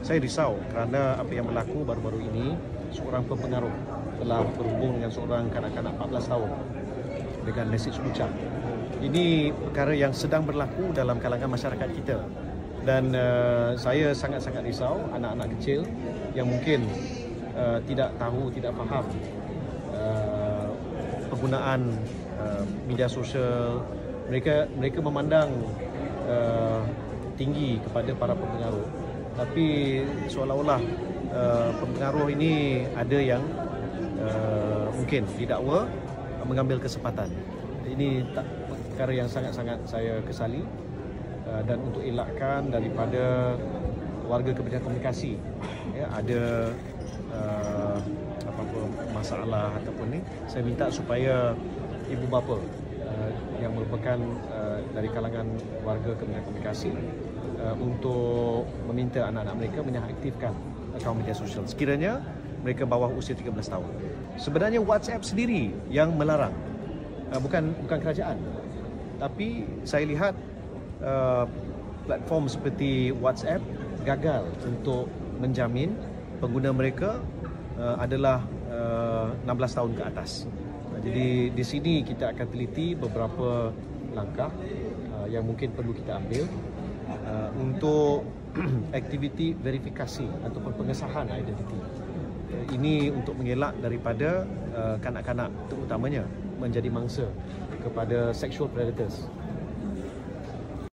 Saya risau kerana apa yang berlaku baru-baru ini, seorang pempengaruh telah berhubung dengan seorang kanak-kanak 14 tahun dengan mesej ucap. Ini perkara yang sedang berlaku dalam kalangan masyarakat kita, dan saya sangat-sangat risau anak-anak kecil yang mungkin tidak tahu, tidak faham penggunaan media sosial. Mereka memandang tinggi kepada para pempengaruh, tapi seolah-olah pempengaruh ini ada yang mungkin didakwa mengambil kesempatan. Ini perkara yang sangat-sangat saya kesali, dan untuk elakkan daripada warga kepentingan komunikasi ada apa-apa masalah ataupun ni, saya minta supaya ibu bapa yang merupakan dari kalangan warga kepentingan komunikasi untuk meminta anak-anak mereka mengaktifkan akaun media sosial sekiranya mereka bawah usia 13 tahun. Sebenarnya WhatsApp sendiri yang melarang, bukan kerajaan. Tapi saya lihat platform seperti WhatsApp gagal untuk menjamin pengguna mereka adalah 16 tahun ke atas. Jadi di sini kita akan teliti beberapa langkah yang mungkin perlu kita ambil untuk aktiviti verifikasi ataupun pengesahan identiti. Ini untuk mengelak daripada kanak-kanak terutamanya menjadi mangsa kepada sexual predators.